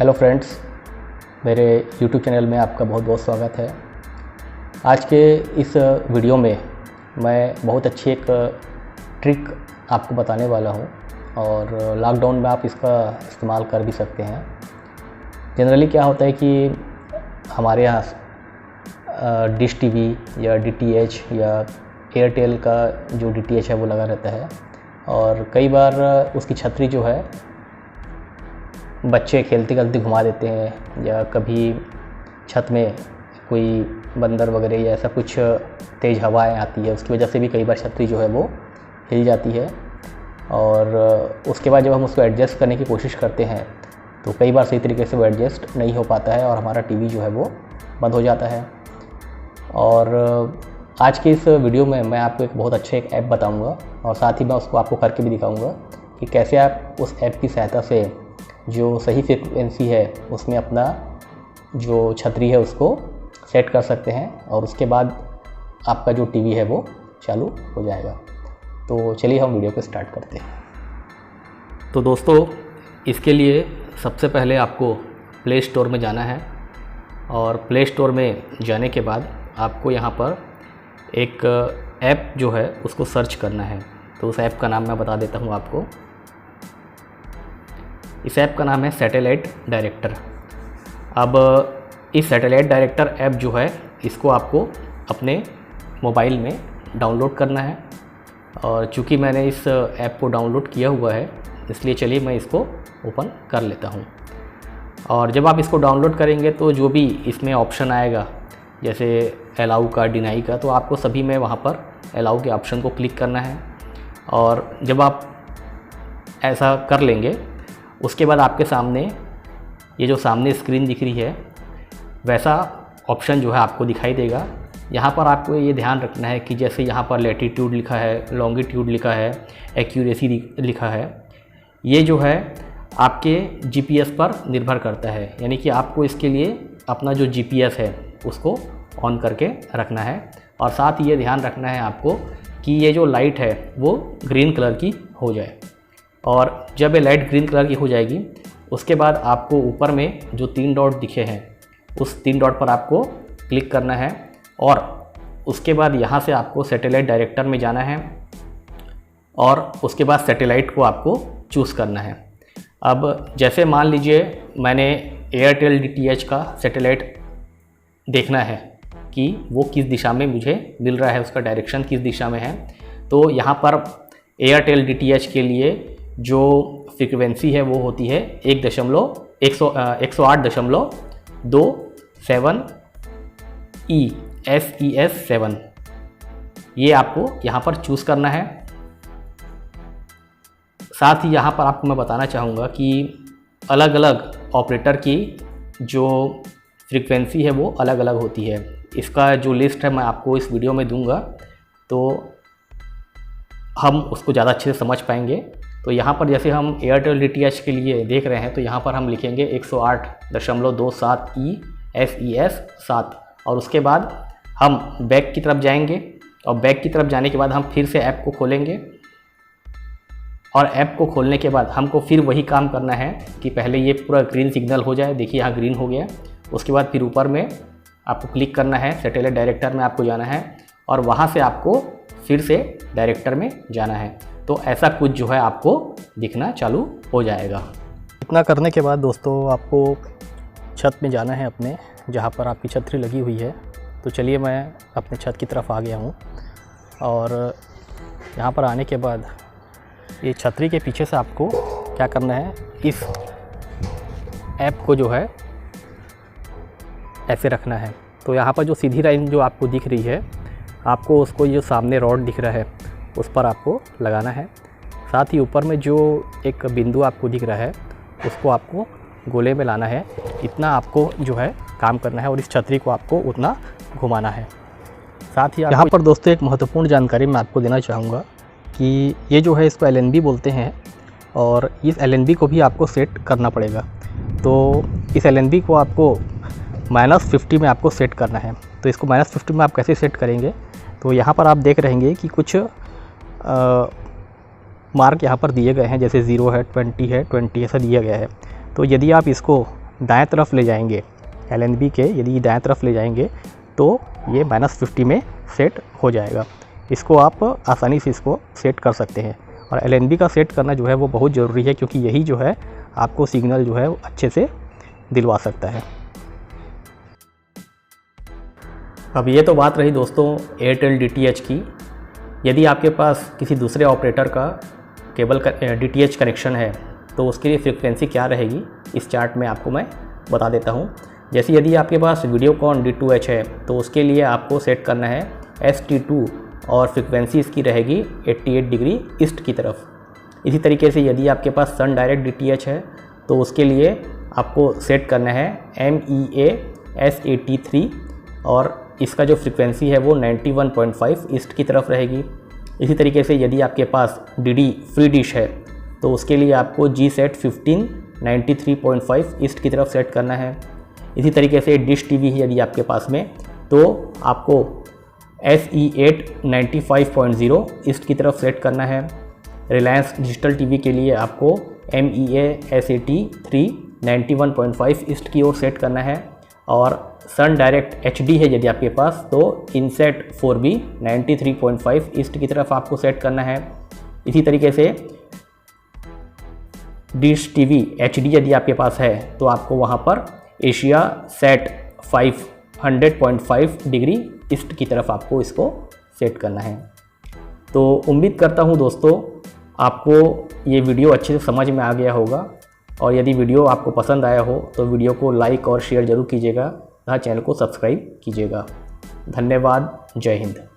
Hello friends, मेरे YouTube channel में आपका बहुत बहुत स्वागत है। आज के इस वीडियो में मैं बहुत अच्छी एक ट्रिक आपको बताने वाला हूं और लॉकडाउन में आप इसका इस्तेमाल कर भी सकते हैं। जनरली क्या होता है कि हमारे यहाँ डिश टीवी या DTH या एयरटेल का जो DTH है वो लगा रहता है और कई बार उसकी छतरी जो है बच्चे खेलते खेलते घुमा देते हैं या कभी छत में कोई बंदर वगैरह या ऐसा कुछ तेज़ हवाएं आती है, उसकी वजह से भी कई बार छतरी जो है वो हिल जाती है और उसके बाद जब हम उसको एडजस्ट करने की कोशिश करते हैं तो कई बार सही तरीके से वो एडजस्ट नहीं हो पाता है और हमारा टीवी जो है वो बंद हो जाता है। और आज के इस वीडियो में मैं आपको एक बहुत अच्छा एक ऐप बताऊंगा और साथ ही मैं उसको आपको करके भी दिखाऊंगा कि कैसे आप उस ऐप की सहायता से जो सही फ्रीक्वेंसी है उसमें अपना जो छतरी है उसको सेट कर सकते हैं और उसके बाद आपका जो टीवी है वो चालू हो जाएगा। तो चलिए हम वीडियो को स्टार्ट करते हैं। तो दोस्तों, इसके लिए सबसे पहले आपको प्ले स्टोर में जाना है और प्ले स्टोर में जाने के बाद आपको यहाँ पर एक ऐप जो है उसको सर्च करना है। तो उस ऐप का नाम मैं बता देता हूँ आपको। इस ऐप का नाम है सैटेलाइट डायरेक्टर। अब इस सैटेलाइट डायरेक्टर ऐप जो है इसको आपको अपने मोबाइल में डाउनलोड करना है और चूँकि मैंने इस ऐप को डाउनलोड किया हुआ है इसलिए चलिए मैं इसको ओपन कर लेता हूँ। और जब आप इसको डाउनलोड करेंगे तो जो भी इसमें ऑप्शन आएगा जैसे अलाउ का, डिनाई का, तो आपको सभी में वहाँ पर अलाउ के ऑप्शन को क्लिक करना है। और जब आप ऐसा कर लेंगे उसके बाद आपके सामने ये जो सामने स्क्रीन दिख रही है वैसा ऑप्शन जो है आपको दिखाई देगा। यहाँ पर आपको ये ध्यान रखना है कि जैसे यहाँ पर लैटीट्यूड लिखा है, लॉन्गिट्यूड लिखा है, एक्यूरेसी लिखा है, ये जो है आपके GPS पर निर्भर करता है। यानी कि आपको इसके लिए अपना जो GPS है उसको ऑन करके रखना है और साथ ही ये ध्यान रखना है आपको कि ये जो लाइट है वो ग्रीन कलर की हो जाए। और जब ये लाइट ग्रीन कलर की हो जाएगी उसके बाद आपको ऊपर में जो 3 डॉट दिखे हैं उस 3 डॉट पर आपको क्लिक करना है और उसके बाद यहाँ से आपको सैटेलाइट डायरेक्टर में जाना है और उसके बाद सैटेलाइट को आपको चूज़ करना है। अब जैसे मान लीजिए मैंने एयरटेल DTH का सैटेलाइट देखना है कि वो किस दिशा में मुझे मिल रहा है, उसका डायरेक्शन किस दिशा में है, तो यहाँ पर एयरटेल DTH के लिए जो फ्रीक्वेंसी है वो होती है 108.27 SES7। ये आपको यहाँ पर चूज़ करना है। साथ ही यहाँ पर आपको मैं बताना चाहूँगा कि अलग अलग ऑपरेटर की जो फ्रीक्वेंसी है वो अलग अलग होती है। इसका जो लिस्ट है मैं आपको इस वीडियो में दूंगा तो हम उसको ज़्यादा अच्छे से समझ पाएंगे। तो यहाँ पर जैसे हम एयरटेल DTH के लिए देख रहे हैं तो यहाँ पर हम लिखेंगे 108.27 SES7 और उसके बाद हम बैक की तरफ जाएंगे और बैक की तरफ जाने के बाद हम फिर से ऐप को खोलेंगे और ऐप को खोलने के बाद हमको फिर वही काम करना है कि पहले ये पूरा ग्रीन सिग्नल हो जाए। देखिए यहाँ ग्रीन हो गया। उसके बाद फिर ऊपर में आपको क्लिक करना है, सैटेलाइट डायरेक्टर में आपको जाना है और वहाँ से आपको फिर से डायरेक्टर में जाना है। तो ऐसा कुछ जो है आपको दिखना चालू हो जाएगा। इतना करने के बाद दोस्तों आपको छत में जाना है अपने, जहाँ पर आपकी छतरी लगी हुई है। तो चलिए मैं अपने छत की तरफ आ गया हूँ और यहाँ पर आने के बाद ये छतरी के पीछे से आपको क्या करना है, इस ऐप को जो है ऐसे रखना है। तो यहाँ पर जो सीधी लाइन जो आपको दिख रही है आपको उसको जो सामने रॉड दिख रहा है उस पर आपको लगाना है। साथ ही ऊपर में जो एक बिंदु आपको दिख रहा है उसको आपको गोले में लाना है। इतना आपको जो है काम करना है और इस छतरी को आपको उतना घुमाना है। साथ ही यहाँ पर दोस्तों एक महत्वपूर्ण जानकारी मैं आपको देना चाहूँगा कि ये जो है इसको LNB बोलते हैं और इस LNB को भी आपको सेट करना पड़ेगा। तो इस LNB को आपको -50 में आपको सेट करना है। तो इसको -50 में आप कैसे सेट करेंगे, तो यहाँ पर आप देख रहेंगे कि कुछ मार्क यहाँ पर दिए गए हैं, जैसे 0 है, 20 है, 20 ऐसा दिया गया है। तो यदि आप इसको दाएं तरफ ले जाएंगे, LNB के यदि दाएं तरफ ले जाएंगे तो ये -50 में सेट हो जाएगा। इसको आप आसानी से इसको सेट कर सकते हैं। और LNB का सेट करना जो है वो बहुत ज़रूरी है, क्योंकि यही जो है आपको सिग्नल जो है वो अच्छे से दिलवा सकता है। अब ये तो बात रही दोस्तों एयरटेल DTH की। यदि आपके पास किसी दूसरे ऑपरेटर का केबल का DTH कनेक्शन है तो उसके लिए फ्रीक्वेंसी क्या रहेगी, इस चार्ट में आपको मैं बता देता हूँ। जैसे यदि आपके पास वीडियोकॉन D2H है तो उसके लिए आपको सेट करना है ST2 और फ्रीक्वेंसी इसकी रहेगी 88 डिग्री ईस्ट की तरफ। इसी तरीके से यदि आपके पास सन डायरेक्ट DTH है तो उसके लिए आपको सेट करना है MEA S83 और इसका जो फ्रीक्वेंसी है वो 91.5 ईस्ट की तरफ रहेगी। इसी तरीके से यदि आपके पास DD फ्री डिश है तो उसके लिए आपको G-Set 15 93.5 ईस्ट की तरफ सेट करना है। इसी तरीके से डिश TV है यदि आपके पास में तो आपको SE8 95.0 ईस्ट की तरफ सेट करना है। रिलायंस डिजिटल TV के लिए आपको MEA S83 91.5 ईस्ट की ओर सेट करना है। और सन डायरेक्ट HD है यदि आपके पास तो इनसेट 4B 93.5 ईस्ट की तरफ आपको सेट करना है। इसी तरीके से डिश TV HD यदि आपके पास है तो आपको वहाँ पर एशिया सेट 500.5 डिग्री ईस्ट की तरफ आपको इसको सेट करना है। तो उम्मीद करता हूँ दोस्तों आपको ये वीडियो अच्छे से समझ में आ गया होगा। और यदि वीडियो आपको पसंद आया हो तो वीडियो को लाइक और शेयर ज़रूर कीजिएगा तथा चैनल को सब्सक्राइब कीजिएगा। धन्यवाद। जय हिंद।